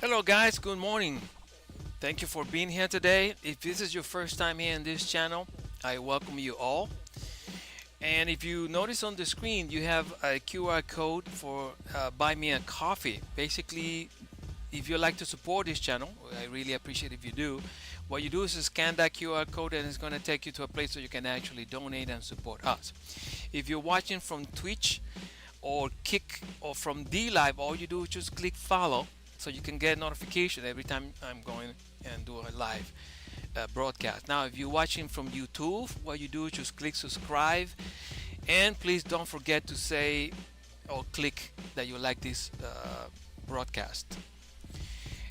Hello, guys. Good morning. Thank you for being here today. If this is your first time here in this channel, I welcome you all. And if you notice on the screen, you have a QR code for Buy Me a Coffee. Basically, if you like to support this channel, I really appreciate if you do. What you do is scan that QR code and it's going to take you to a place where you can actually donate and support us. If you're watching from Twitch or Kick or from D Live, all you do is just click follow so you can get notification every time I'm going and do a live broadcast. Now, if you're watching from YouTube, what you do is just click subscribe, and please don't forget to say or click that you like this broadcast.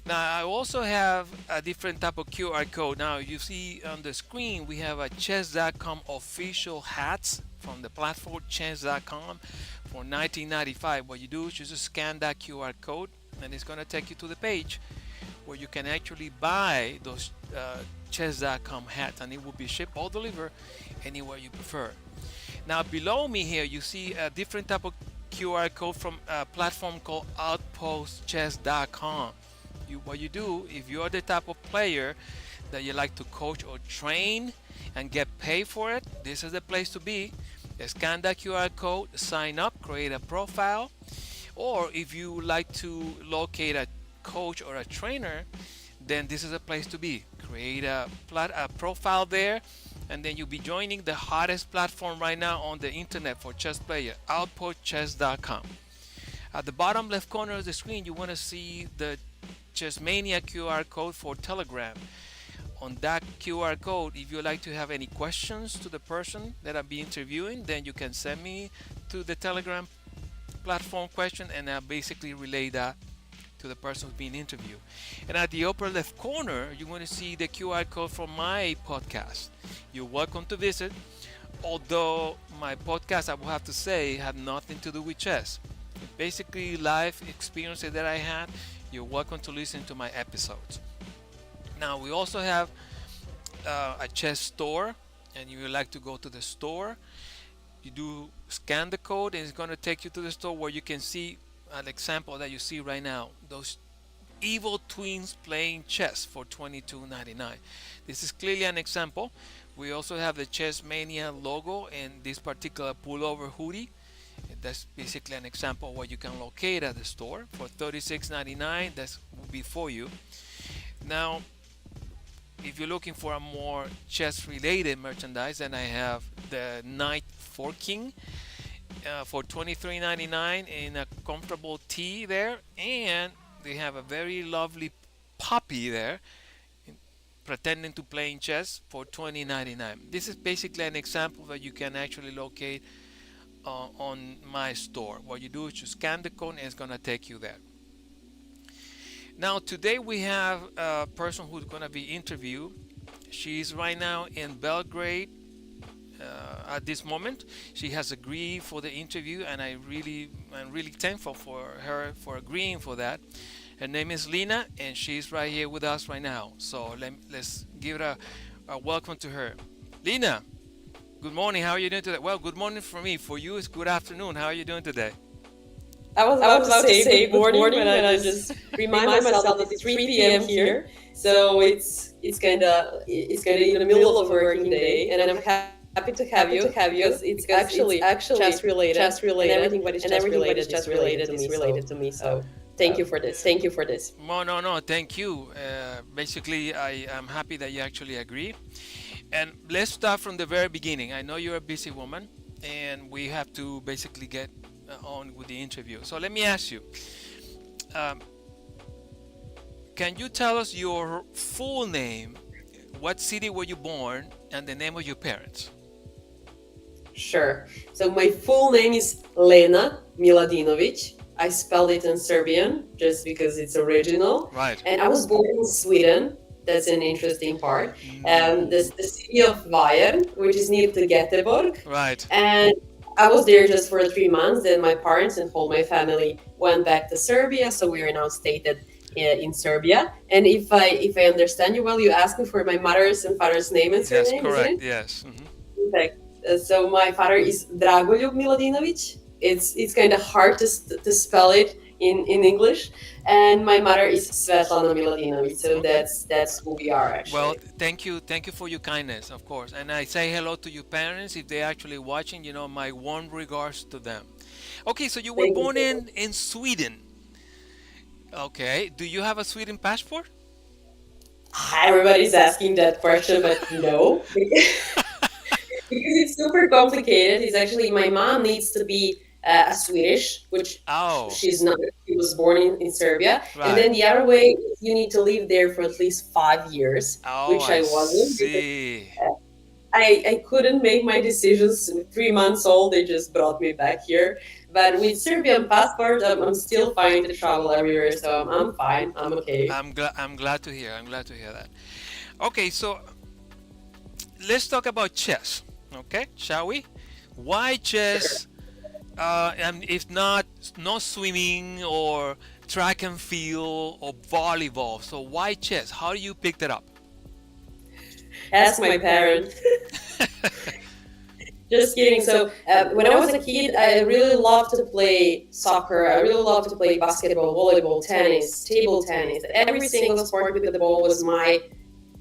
Now, I also have a different type of QR code. Now, you see on the screen, we have a chess.com official hats from the platform chess.com for $19.95. What you do is you just scan that QR code, and it's going to take you to the page where you can actually buy those chess.com hats, and it will be shipped or delivered anywhere you prefer. Now, below me here, you see a different type of QR code from a platform called outpostchess.com. What you do, if you're the type of player that you like to coach or train and get paid for it, this is the place to be. Scan that QR code, sign up, create a profile. Or if you like to locate a coach or a trainer, then this is a place to be. Create a profile there, and then you'll be joining the hottest platform right now on the internet for chess player, outpostchess.com. At the bottom left corner of the screen, you want to see the Chessmania QR code for Telegram. On that QR code, if you like to have any questions to the person that I'll be interviewing, then you can send me to the Telegram platform question, and I'll basically relay that to the person who's being interviewed. And at the upper left corner, you're going to see the QR code for my podcast. You're welcome to visit, although my podcast, I will have to say, had nothing to do with chess. Basically, life experiences that I had. You're welcome to listen to my episodes. Now, we also have a chess store, and you would like to go to the store, you do scan the code, and it's going to take you to the store where you can see an example that you see right now, those evil twins playing chess for $22.99. This is clearly an example. We also have the Chessmania logo in this particular pullover hoodie. That's basically an example of what you can locate at the store for $36.99. That will be for you. Now, if you're looking for a more chess related merchandise, then I have the Knight Forking for $23.99 in a comfortable tee there, and they have a very lovely puppy there pretending to playing chess for $20.99. This is basically an example that you can actually locate on my store. What you do is you scan the code and it's going to take you there. Now, today we have a person who's going to be interviewed. She's right now in Belgrade at this moment. She has agreed for the interview, and I'm really thankful for her for agreeing for that. Her name is LENA, and she's right here with us right now. So let's give it a welcome to her. LENA, good morning. How are you doing today? Well, good morning for me. For you, it's good afternoon. How are you doing today? I was about to say good morning, but I just remind myself that it's 3 p.m. here, so it's kind of in the middle of a working day, and I'm happy to have you because it's actually chess related, and everything what is chess related is related to me. So thank you for this. Thank you for this. No. Thank you. Basically, I am happy that you actually agree. And let's start from the very beginning. I know you're a busy woman, and we have to basically get on with the interview. So let me ask you, can you tell us your full name, what city were you born, and the name of your parents? Sure. So my full name is Lena Miladinovic. I spelled it in Serbian just because it's original. Right. And I was born in Sweden. That's an interesting part. The city of Vajer, which is near to Göteborg. Right. And I was there just for 3 months. Then my parents and whole my family went back to Serbia. So we are now stated in Serbia. And if I understand you well, you asked me for my mother's and father's name and Yes, surname. correct. Yes. Mm-hmm. Okay. So my father is Dragoljub Miladinovic. It's kind of hard to spell it in English. And my mother is Svetlana Miladinovic, so Okay. that's who we are Well, actually. thank you for your kindness, of course. And I say hello to your parents if they're actually watching. You know, my warm regards to them. Okay, so you were Thank you born so much. in Sweden. Okay, do you have a Sweden passport? Everybody's asking that question, but no, because it's super complicated. It's actually my mom needs to be a Swedish, which Oh, she's not. She was born in Serbia, and right. then the other way is you need to live there for at least 5 years, Oh, which I I wasn't because see. I couldn't make my decisions. With 3 months old, they just brought me back here. But with Serbian passport, I'm still fine to travel everywhere, so I'm fine. I'm okay. I'm glad to hear. I'm glad to hear that. Okay, so let's talk about chess. Okay, shall we? Why Sure. chess? And if not, no swimming or track and field or volleyball. So why chess? How do you pick that up? Ask my parents. Just kidding. So when I was a kid, I really loved to play soccer. I really loved to play basketball, volleyball, tennis, table tennis. Every single sport with the ball was my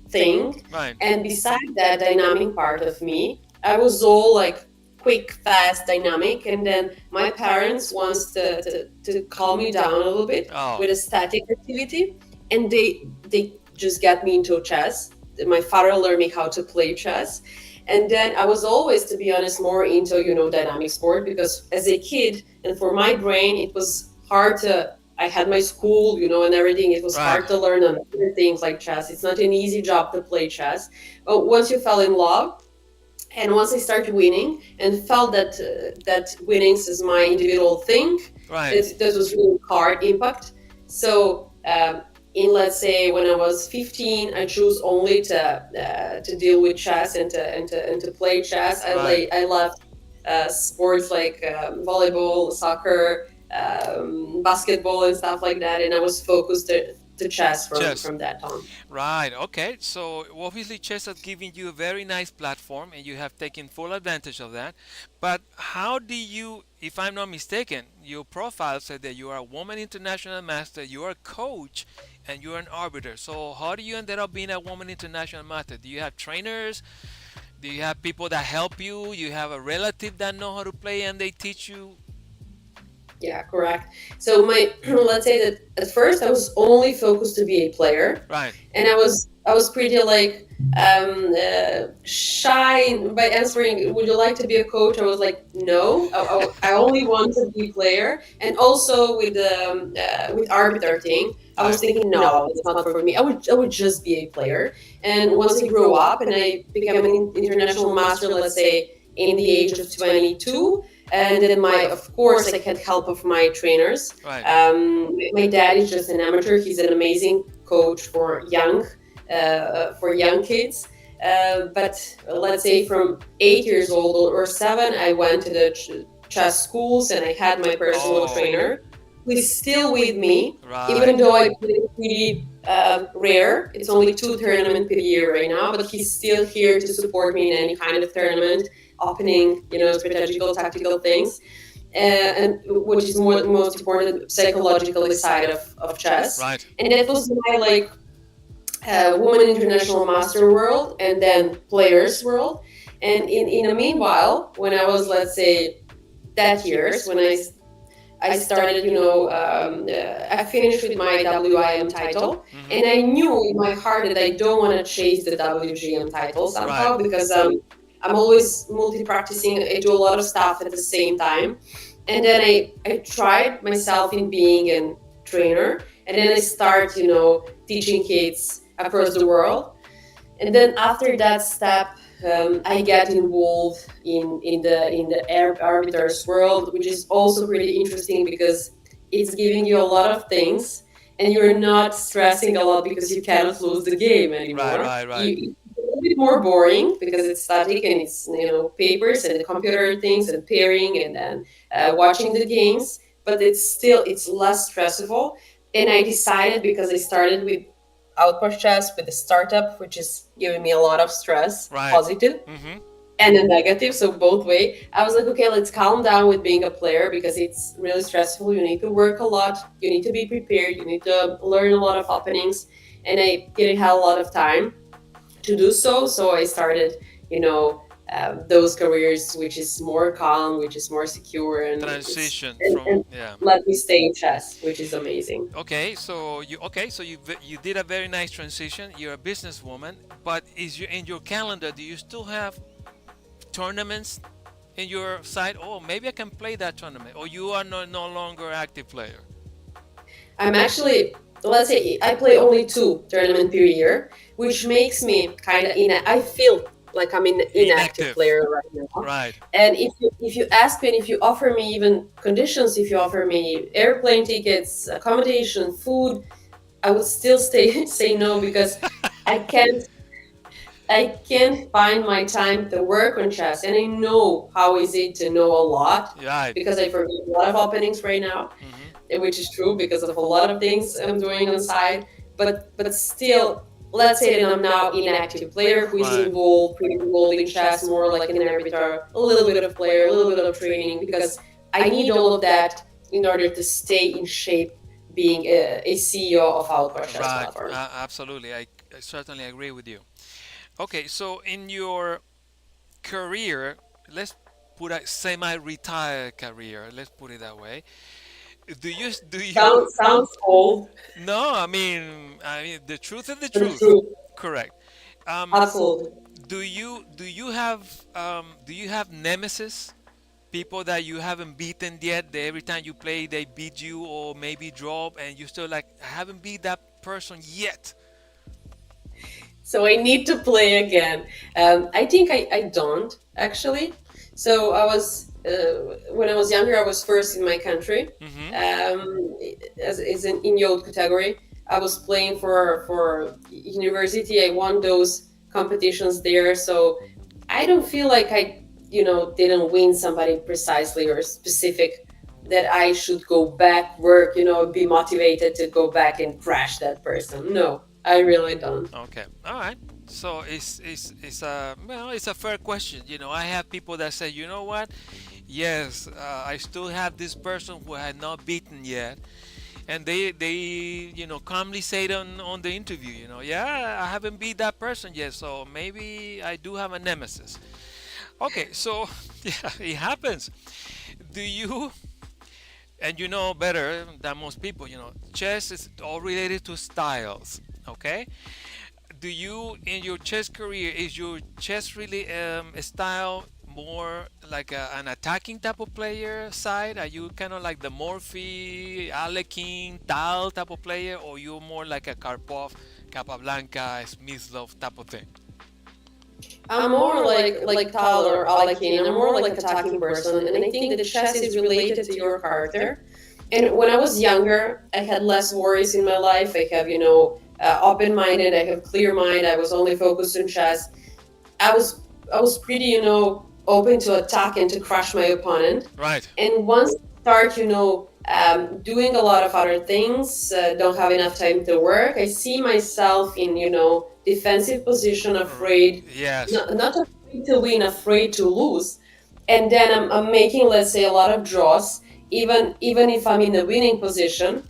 thing. Right. And beside that dynamic part of me, I was all like quick, fast, dynamic. And then my parents wants to calm me down a little bit Oh, with a static activity, and they just got me into chess. My father learned me how to play chess, and then I was always, to be honest, more into dynamic sport, because as a kid and for my brain it was hard to. I had my school, and everything. It was right. hard to learn on other things like chess. It's not an easy job to play chess. But once you fell in love, and once I started winning and felt that winnings is my individual thing, Right. that was really hard impact. So in, let's say, when I was 15, I chose only to deal with chess and to play chess. Right. I left sports like volleyball, soccer, basketball, and stuff like that, and I was focused to chess Chess. from that on. Right. Okay. So obviously, chess has given you a very nice platform, and you have taken full advantage of that. But how do you, if I'm not mistaken, your profile said that you are a woman international master, you are a coach, and you're an arbiter. So how do you ended up being a woman international master? Do you have trainers? Do you have people that help you? You have a relative that know how to play and they teach you? Yeah, correct. So my let's say that at first I was only focused to be a player, Right. and I was pretty like shy by answering, "Would you like to be a coach?" I was like, "No, I only want to be player." And also with arbiter thing, I was Right. thinking, "No, it's not for me. I would just be a player." And once I grew up and I became an international master, let's say in the age of 22, and then of course, I had help of my trainers. Right. My dad is just an amateur. He's an amazing coach for young kids. But let's say from 8 years old or 7, I went to the chess schools and I had my personal Oh. trainer who is still with me, Right. even though I play pretty rare. It's only 2 tournaments per year right now, but he's still here to support me in any kind of tournament, opening, strategical, tactical things. And which is most important, psychologically side of chess. Right. And that was my like woman international master world and then players world. And in the meanwhile, when I was, let's say, that years when I started, I finished with my WIM title, and I knew in my heart that I don't want to chase the WGM title Right. somehow, because I'm always multi-practicing. I do a lot of stuff at the same time. And then I tried myself in being a trainer, and then I start, teaching kids across the world. And then after that step, I get involved in the arbiters world, which is also pretty interesting because it's giving you a lot of things, and you're not stressing a lot because you cannot lose the game Right. anymore. Right. Right. It's a little bit more boring because it's static and it's papers and the computer things and pairing and then watching the games, but it's less stressful. And I decided, because I started with Outpost Chess with the startup, which is giving me a lot of stress, Right. positive. Mm-hmm. and a negative, so both way. I was like, okay, let's calm down with being a player because it's really stressful. You need to work a lot, you need to be prepared, you need to learn a lot of openings, and I didn't have a lot of time to do so. So I started, you know, those careers which is more calm, which is more secure, Transition and from, yeah. let me stay in chess, which is amazing. Okay, so you did a very nice transition. You're a businesswoman, but is you in your calendar? Do you still have tournaments in your site? Oh, maybe I can play that tournament. Or you are no longer active player. I'm actually, let's say, I play only 2 tournaments per year, which makes me kind of I feel like I'm an inactive Inactive, player right now. right? And if you ask me, and if you offer me even conditions, if you offer me airplane tickets, accommodation, food, I would still stay say no because I can't I can't find my time to work on chess. And I know how easy to know a lot Right. because I forget a lot of openings right now, Hmm. which is true because of a lot of things I'm doing on side. But still, let's say that I'm now inactive player who is Right. involved, pretty involved in chess, more like an arbiter, a little bit of player, a little bit of training, because I need all of that in order to stay in shape, being a CEO of our chess Right. platform. Absolutely. I certainly agree with you. Okay, so in your career, let's put a semi-retired career. Let's put it that way. Do you? Sounds old, No, I mean the truth is the but it's truth. true. Correct. Um, Absolutely. do you have nemesis? People that you haven't beaten yet. That every time you play, they beat you or maybe drop, and you still like, I haven't beat that person yet. So I need to play again. I think I don't actually. So when I was younger, I was first in my country, Hmm. as in youth category. I was playing for university. I won those competitions there. So I don't feel like I didn't win somebody precisely or specific that I should go back work, be motivated to go back and crash that person. No, I really don't. Okay. All right. So it's a fair question. I have people that say, you know what? Yes, I still have this person who I had not beaten yet, and they calmly say it on the interview. Yeah, I haven't beat that person yet, so maybe I do have a nemesis. Okay, so yeah, it happens. Do you? And you know better than most people. Chess is all related to styles. Okay, do you in your chess career, is your chess really style more like an attacking type of player side? Are you kind of like the Morphy, Alekhine, Tal type of player, or you more like a Karpov, Capablanca, Smyslov type of thing? I'm more like Tal or Alekhine. I'm more like a talking person, and I think that chess is related to your character. And when I was younger, I had less worries in my life. I have, open-minded. I have clear mind. I was only focused on chess. I was pretty, open to attack and to crush my opponent. Right. And once I start, doing a lot of other things, don't have enough time to work, I see myself in, defensive position, afraid, Yes. not afraid to win, afraid to lose. And then I'm making, let's say, a lot of draws. Even if I'm in a winning position,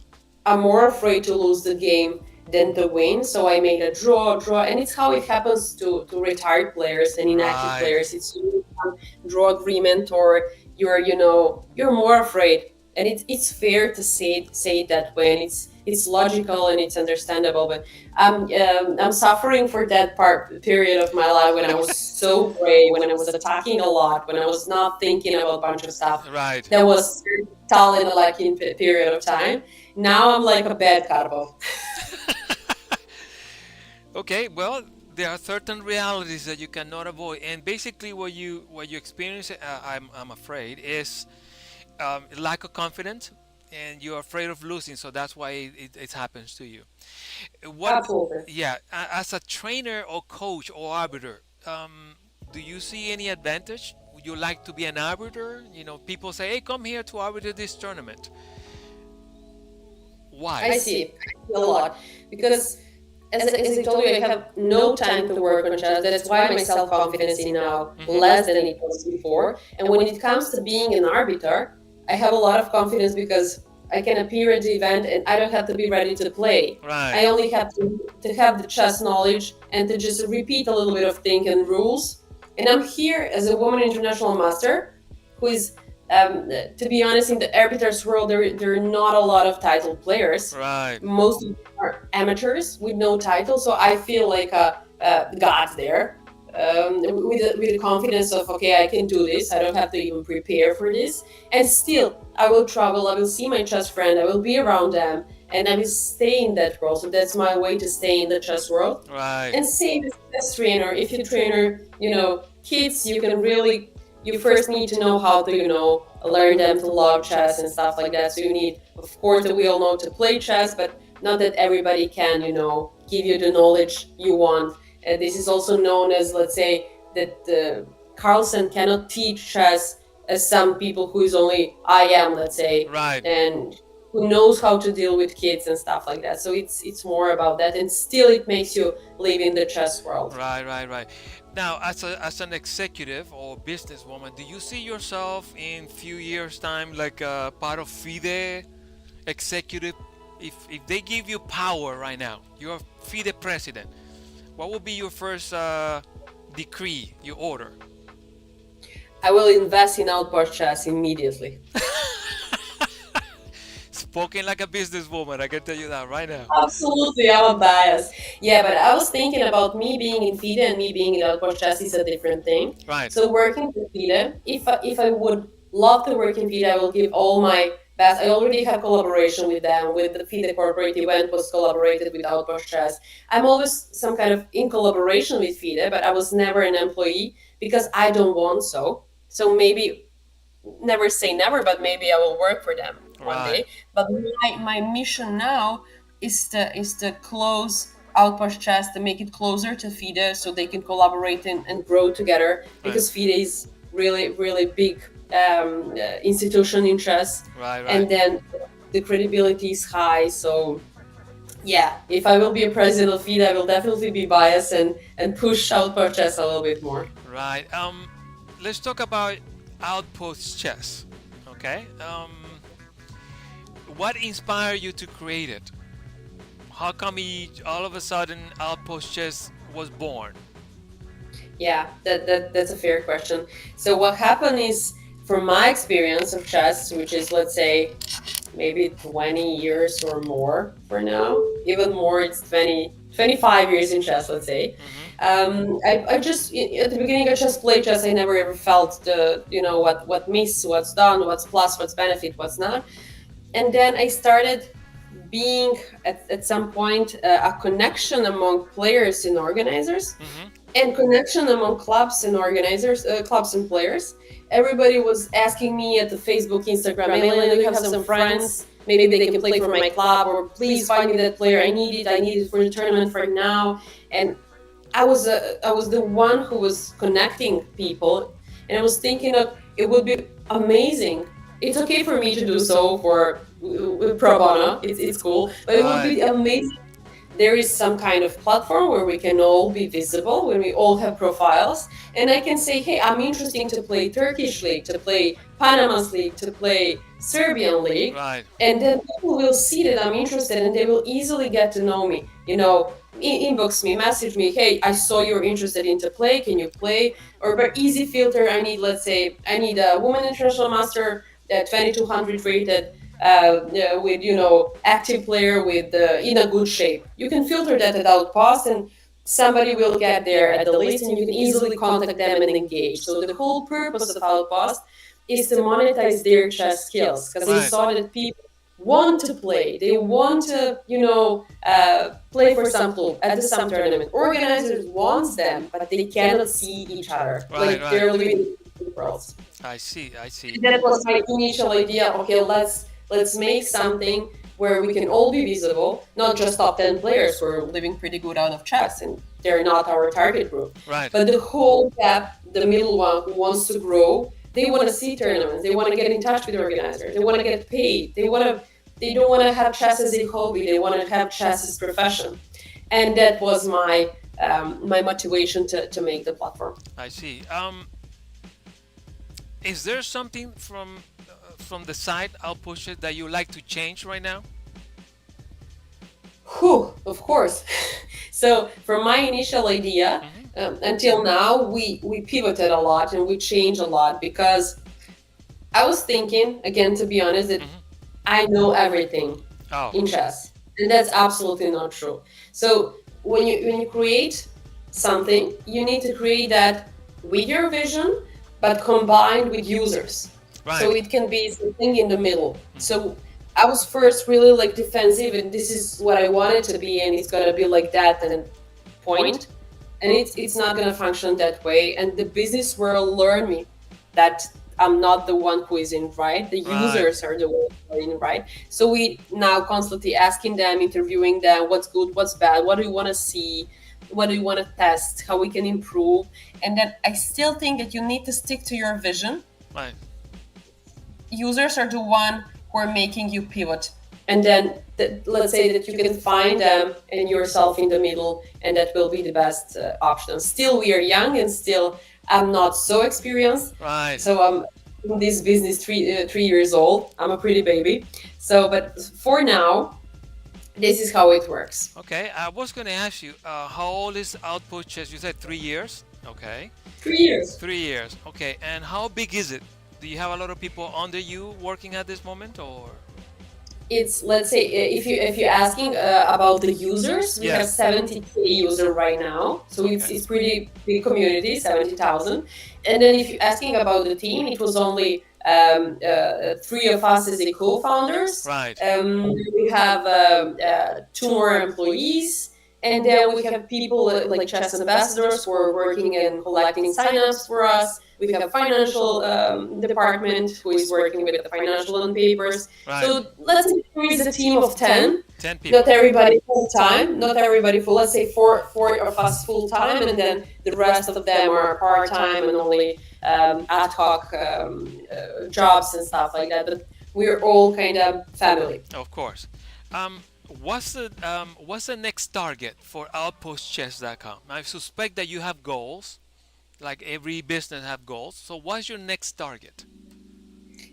I'm more afraid to lose the game than to win. So I made a draw, and it's how it happens to retired players and inactive Right. players. It's draw agreement, or you're more afraid, and it's fair to say it that way, and it's logical and it's understandable. But I'm suffering for that period of my life when I was so brave, when I was attacking a lot, when I was not thinking about a bunch of stuff. Right. That was talent like in period of time. Now I'm like a bad Carbo. Okay, well, there are certain realities that you cannot avoid, and basically, what you experience, I'm afraid, is lack of confidence, and you're afraid of losing, so that's why it happens to you. What? Absolutely. Yeah, as a trainer or coach or arbiter, do you see any advantage? Would you like to be an arbiter? People say, "Hey, come here to arbiter this tournament." Why? I see a lot because as I told you, I have no time to work on chess. That's why my self-confidence is now less than it was before. And when it comes to being an arbiter, I have a lot of confidence because I can appear at the event and I don't have to be ready to play. Right. I only have to have the chess knowledge and to just repeat a little bit of thing and rules. And I'm here as a woman international master who is, to be honest, in the arbiters world, there are not a lot of title players. Right. Most of them are amateurs with no title, so I feel like a god there, with the confidence of, okay, I can do this. I don't have to even prepare for this, and still I will travel. I will see my chess friend. I will be around them, and I will stay in that world. So that's my way to stay in the chess world. Right. And same as trainer. If you trainer, kids, you first need to know how to, learn them to love chess and stuff like that. So you need, of course, that we all know to play chess, but not that everybody can, give you the knowledge you want. This is also known as, let's say, that Carlsen cannot teach chess as some people who is only IM, let's say, Right. and who knows how to deal with kids and stuff like that. So it's more about that, and still it makes you live in the chess world. Right. Now, as an executive or businesswoman, do you see yourself in few years' time like part of FIDE executive? If they give you power right now, you're FIDE president, what would be your first decree, your order? I will invest in outpost chess immediately. Spoken like a businesswoman, I can tell you that right now. Absolutely, I'm a bias. Yeah, but I was thinking about me being in FIDE and me being in outpost chess is a different thing. Right. So working for FIDE, if I would love to work in FIDE, I will give all my best. I already have collaboration with them. With the FIDE corporate event was collaborated with outpost chess. I'm always some kind of in collaboration with FIDE, but I was never an employee because I don't want so. So maybe, never say never, but maybe I will work for them one Right. day. But my mission now is to close outpost chess, to make it closer to FIDE so they can collaborate and grow together, because FIDE is really big institution in chess, Right. and then the credibility is high. So yeah, if I will be a president of FIDE, I will definitely be biased and push outpost chess a little bit more. Right. Let's talk about outpost chess. Okay. What inspired you to create it? How come all of a sudden outpost chess was born? Yeah, that's a fair question. So what happened is, from my experience of chess, which is, let's say, maybe 20 years or more for now, even more, it's 25 years in chess, let's say. I just, at the beginning, I just played chess. I never ever felt what miss, what's done, what's plus, what's benefit, what's not. And then I started being at some point a connection among players and organizers, and connection among clubs and organizers, clubs and players. Everybody was asking me at the Facebook, Instagram, "Hey, Lena, do you have some friends? Maybe they can play for my club, or please find me that player. I need it for the tournament for now." And I was the one who was connecting people, and I was thinking of, it would be amazing. It's okay for me to do so for pro bono. It's cool, but it would be amazing. There is some kind of platform where we can all be visible, when we all have profiles, and I can say, "Hey, I'm interested to play Turkish league, to play Panama's league, to play Serbian league," Right. and then people will see that I'm interested, and they will easily get to know me. Inbox me, message me, "Hey, I saw you're interested in to play. Can you play?" Or by easy filter, I need a woman international master, 2200 rated, with active player with in a good shape. You can filter that at outpost, and somebody will get there at the list, and you can easily contact them and engage. So the whole purpose of outpost is to monetize their chess skills, because we saw that people want to play. They want to play for some club at some tournament. Organizers wants them, but they cannot see each other. They're living in different worlds. I see. That was my initial idea. Okay, let's make something where we can all be visible, not just top 10 players who are living pretty good out of chess, and they're not our target group. Right. But the whole gap, the middle one who wants to grow, they want to see tournaments. They want to get in touch with the organizers. They want to get paid. They don't want to have chess as a hobby. They want to have chess as profession. and that was my motivation to make the platform. I see. Is there something from the site I'll push it that you like to change right now? Whew, of course. So from my initial idea Hmm. until now, we pivoted a lot and we changed a lot because I was thinking, again, to be honest, that Hmm. I know everything Oh, in chess, and that's absolutely not true. So when you create something, you need to create that with your vision, but combined with users. So right. it can be something in the middle. Hmm. So I was first really like defensive, and this is what I wanted to be, and it's gonna be like that, and point. And it's not gonna function that way. And the business world learned me that I'm not the one who is in right. The Right. users are the ones who are in right. So we now constantly asking them, interviewing them, what's good, what's bad, what do you want to see, what do you want to test, how we can improve. And then I still think that you need to stick to your vision. Right. Users are the one who are making you pivot. And then let's say that you can find them and yourself in the middle, and that will be the best option. Still, we are young, and still, I'm not so experienced. Right. So I'm in this business 3 years old. I'm a pretty baby. So, but for now, this is how it works. Okay. I was going to ask you, how old is Outpost Chess? You said 3 years. Okay. 3 years. 3 years. Okay. And how big is it? Do you have a lot of people under you working at this moment, or? It's, let's say, if you're asking about the users, we have Yes. 70K user right now, so Okay. it's pretty big community, 70,000. And then if you're asking about the team, it was only three of us as a co-founders. Right. We have two more employees, and then we have people like chess ambassadors who are working and collecting signups for us. We have financial department who is working with the financial and papers. Right. So let's say there is a team of 10. 10 people. Not everybody full time. Not everybody full. Let's say four of us full time, and then the rest of them are part time and only ad hoc jobs and stuff like that. But we're all kind of family. Of course. Um, what's the next target for outpostchess.com? I suspect that you have goals, like every business have goals. So what's your next target?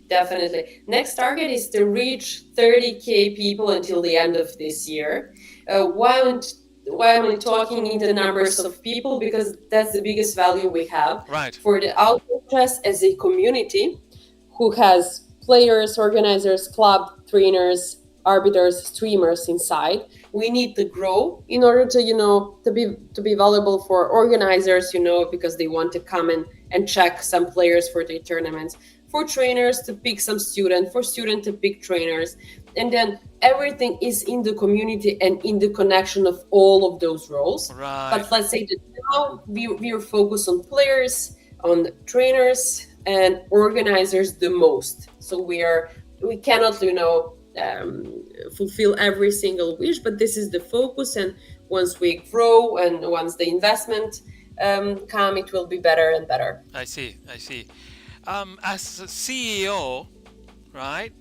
Definitely. Next target is to reach 30K people until the end of this year. Why am I talking in the numbers of people? Because that's the biggest value we have Right. for the Outpost Chess as a community who has players, organizers, club trainers, arbiters, streamers inside. We need to grow in order to, to be valuable for organizers, because they want to come and check some players for their tournaments, for trainers to pick some student, for student to pick trainers. And then everything is in the community and in the connection of all of those roles. Right. But let's say that now we are focused on players, on trainers, and organizers the most. So we cannot, fulfill every single wish, but this is the focus. And once we grow and once the investment come, it will be better and better. I see. I see. As a CEO, right?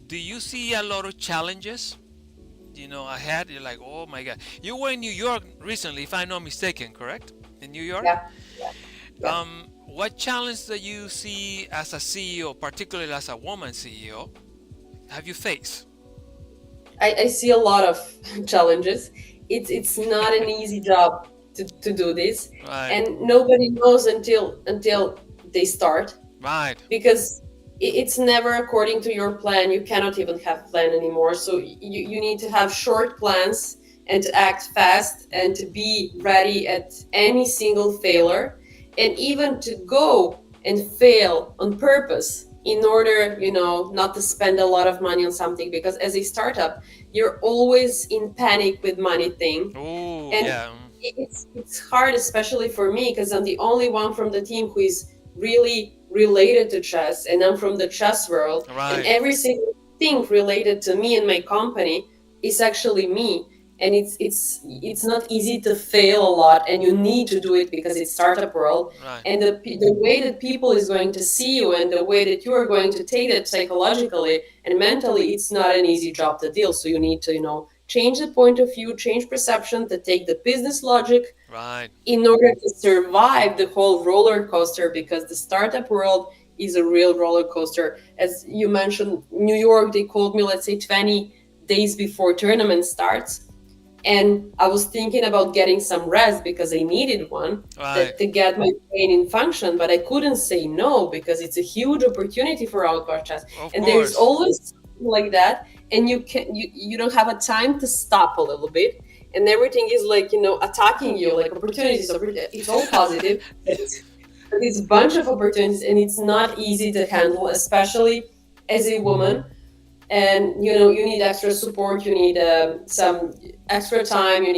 Do you see a lot of challenges? Ahead. You're like, oh my God. You were in New York recently, if I'm not mistaken, correct? In New York. Yeah. Yeah. What challenge do you see as a CEO, particularly as a woman CEO, have you faced? I see a lot of challenges. It's not an easy job to do this, Right. and nobody knows until they start, Right. because it's never according to your plan. You cannot even have plan anymore. So you need to have short plans and to act fast and to be ready at any single failure, and even to go and fail on purpose in order, not to spend a lot of money on something, because as a startup, you're always in panic with money thing. Oh, And yeah. it's hard, especially for me, because I'm the only one from the team who is really related to chess, and I'm from the chess world. And Right. every single thing related to me and my company is actually me. And it's not easy to fail a lot, and you need to do it because it's startup world. Right. And the way that people is going to see you and the way that you are going to take it psychologically and mentally, it's not an easy job to deal. So you need to change the point of view, change perception, to take the business logic Right. in order to survive the whole roller coaster, because the startup world is a real roller coaster. As you mentioned, New York, they called me, let's say, 20 days before tournament starts. And I was thinking about getting some rest because I needed one Right. to get my brain in function, but I couldn't say no because it's a huge opportunity for outdoor chess. Of And there's course. always something like that, and you don't have a time to stop a little bit, and everything is like, attacking you, like opportunities. It's all positive. But it's a bunch of opportunities, and it's not easy to handle, especially as a woman. And you need extra support, you need some extra time, you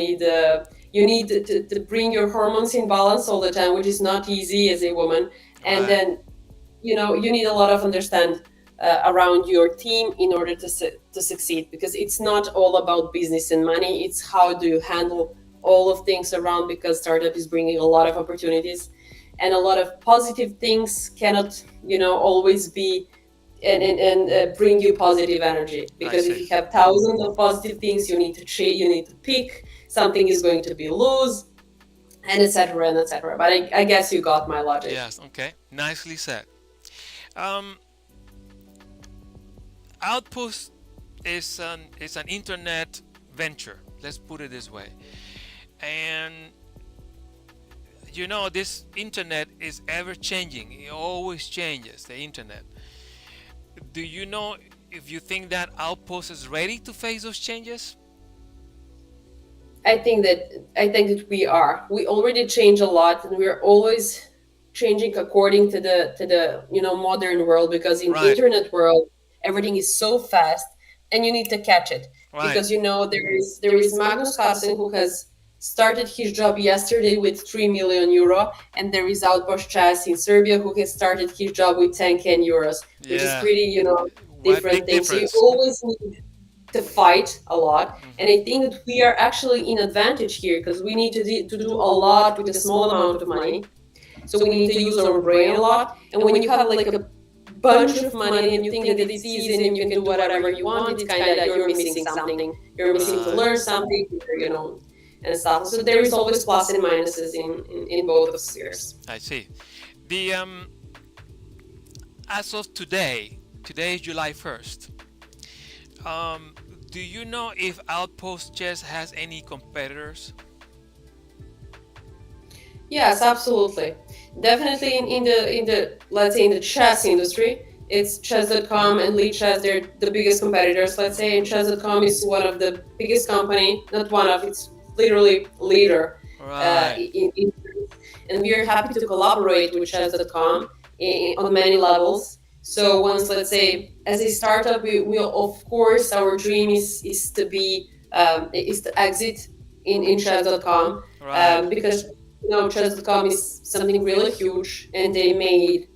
need to bring your hormones in balance all the time, which is not easy as a woman. And Right. then you need a lot of understand around your team in order to succeed, because it's not all about business and money, it's how do you handle all of things around, because startup is bringing a lot of opportunities, and a lot of positive things cannot always be and bring you positive energy, I because if see. you have thousands of positive things, you need to you need to pick something is going to be lose, and etc and etc. But I guess you got my logic. Yes. Okay. Nicely said. Um, Outpost is an internet venture. Let's put it this way. And this internet is ever changing. It always changes. The internet. Do you know if you think that Outpost is ready to face those changes? I think that we already change a lot, and we're always changing according to the modern world, because in Right. internet world everything is so fast, and you need to catch it, Right. because there is Magnus Carlsen, who has started his job yesterday with 3 million euro, and there is Outpost Chess in Serbia, who has started his job with 10k euros, which is Yeah. pretty What different big things. So you difference? always need to fight a lot. And I Hmm. think that we are actually in advantage here, because we need to do a lot with a small amount of money. So we need to use our brain a lot. And when you have like a bunch of money and you think that it's easy and you can do whatever you want, it's kind of you're missing something. You're missing to Right. learn something, and stuff. So there is always plus and minuses in both of spheres. I see. The As of today is July 1st. Um, do you know if Outpost Chess has any competitors? Yes, absolutely. Definitely in the let's say in the chess industry, it's chess.com and lead chess, they're the biggest competitors, let's say, and chess.com is one of the biggest company, not one of, it's literally leader Right. in and we are happy to collaborate with chess.com on many levels. So once, let's say, as a startup, we will, of course, our dream is to exit in chess.com, Right. because chess.com is something really huge, and they made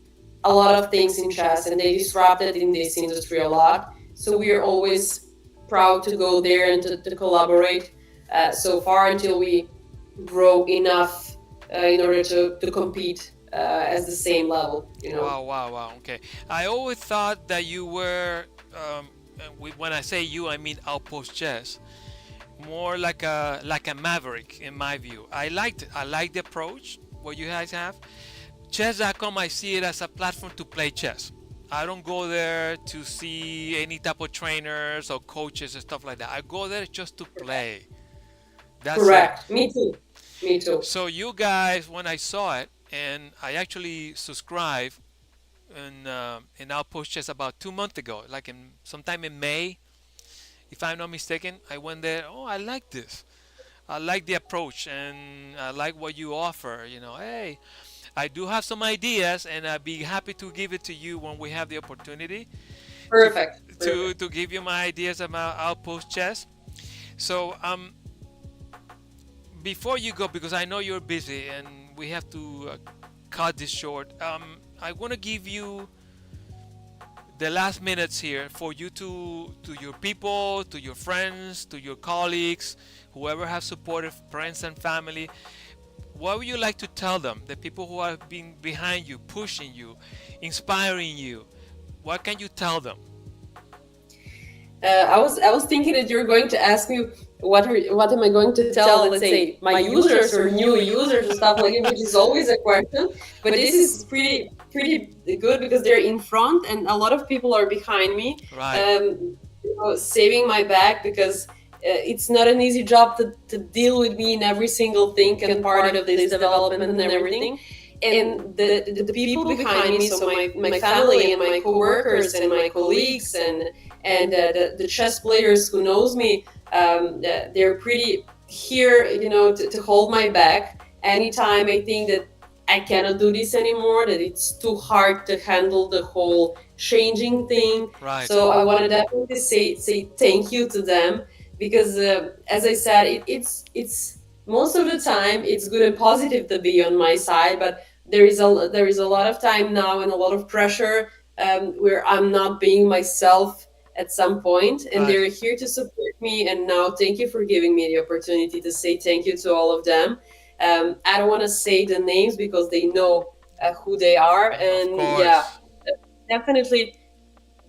a lot of things in chess, and they disrupted in this industry a lot. So we are always proud to go there and to collaborate so far until we grow enough in order to compete as the same level. Wow, wow, wow. Okay. I always thought that you were, when I say you, I mean Outpost Chess, more like a maverick in my view. I liked it. I like the approach what you guys have. Chess.com, I see it as a platform to play chess. I don't go there to see any type of trainers or coaches and stuff like that. I go there just to play. That's it. Correct. Me too. Me too. So you guys, when I saw it, and I actually subscribed in Outpost Chess about 2 months ago, like in sometime in May, if I'm not mistaken. I went there. Oh, I like this. I like the approach, and I like what you offer. Hey, I do have some ideas, and I'd be happy to give it to you when we have the opportunity to Perfect. Perfect. to give you my ideas about Outpost Chess. So before you go, because I know you're busy and we have to cut this short, I want to give you the last minutes here for you to your people, to your friends, to your colleagues, whoever has supported, friends and family. What would you like to tell them, the people who have been behind you, pushing you, inspiring you? What can you tell them? I was thinking that you're going to ask me what am I going to tell, let's say, my users or new users and stuff like it, which is always a question. But this is pretty good because they're in front and a lot of people are behind me, Right. saving my back because it's not an easy job to deal with me in every single thing and part of this development and everything. And the people behind me, so my family and my coworkers and my colleagues and the chess players who knows me, they're pretty here, to hold my back anytime I think that I cannot do this anymore, that it's too hard to handle the whole changing thing. Right. So I want to definitely say thank you to them because, as I said, it's most of the time it's good and positive to be on my side, but there is a lot of time now and a lot of pressure, where I'm not being myself at some point, and Right. they're here to support me. And now, thank you for giving me the opportunity to say thank you to all of them. I don't want to say the names because they know who they are, Of and yeah, course. definitely.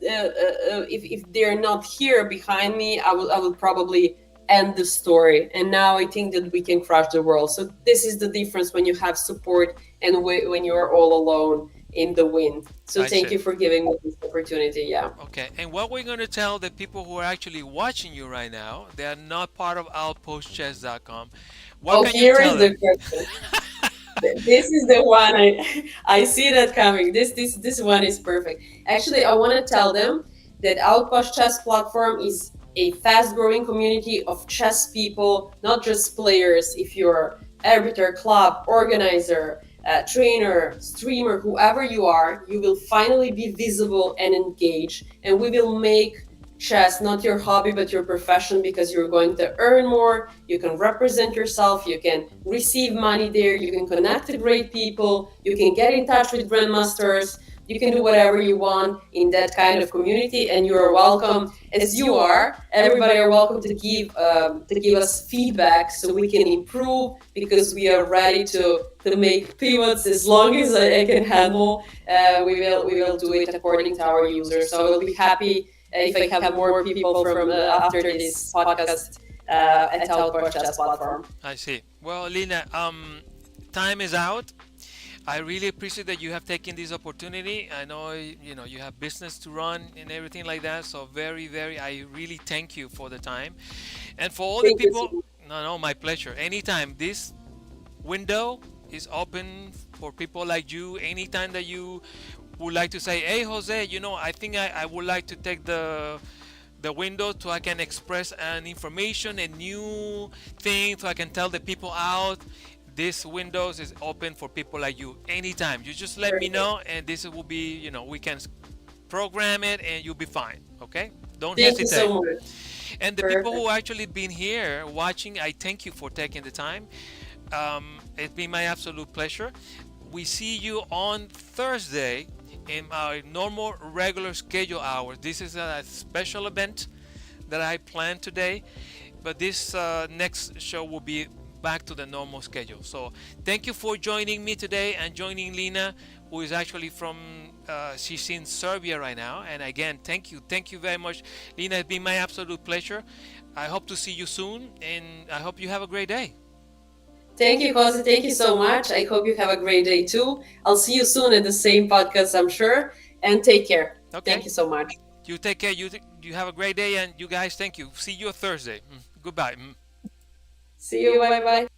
If they're not here behind me, I will probably end the story. And now I think that we can crush the world. So this is the difference when you have support and when you're all alone in the win. So I thank see. you for giving me this opportunity. Yeah. Okay, and what we're going to tell the people who are actually watching you right now, they are not part of outpostchess.com. What Oh, can you here tell is the them? question. This is the one I see that coming. This one is perfect. Actually, I want to tell them that Outpost Chess platform is a fast-growing community of chess people, not just players. If you're arbiter, club, organizer, trainer, streamer, whoever you are, you will finally be visible and engaged, and we will make chess not your hobby but your profession because you're going to earn more, you can represent yourself, you can receive money there, you can connect to great people, you can get in touch with grandmasters, you can do whatever you want in that kind of community, and you are welcome as you are. Everybody are welcome to give us feedback so we can improve because we are ready to make pivots as long as I can handle. We will do it according to our users. So I will be happy if I have more people from after this podcast at our podcast platform. I see. Well, Lina, time is out. I really appreciate that you have taken this opportunity. I know you have business to run and everything like that. So very, I really thank you for the time, and for all the Thank you people. so much. No, my pleasure. Anytime this window is open for people like you. Anytime that you would like to say, "Hey, Jose, I think I would like to take the window so I can express an information, a new thing, so I can tell the people out." This windows is open for people like you anytime. You just let me Perfect. know, and this will be, we can program it, and you'll be fine. Okay? Don't Thank you hesitate. so much. And the people Perfect. who actually been here watching, I thank you for taking the time. It's been my absolute pleasure. We see you on Thursday in our normal regular schedule hours. This is a special event that I planned today, but this next show will be back to the normal schedule. So thank you for joining me today and joining Lina, who is actually from she's in Serbia right now. And again, thank you very much, Lina. It's been my absolute pleasure. I hope to see you soon, and I hope you have a great day. Thank you, Jose. Thank you so much. I hope you have a great day too. I'll see you soon at the same podcast, I'm sure. And take care. Thank Okay, you so much. you take care. You have a great day, and you guys, thank you. See you Thursday. Goodbye. See you. Bye bye.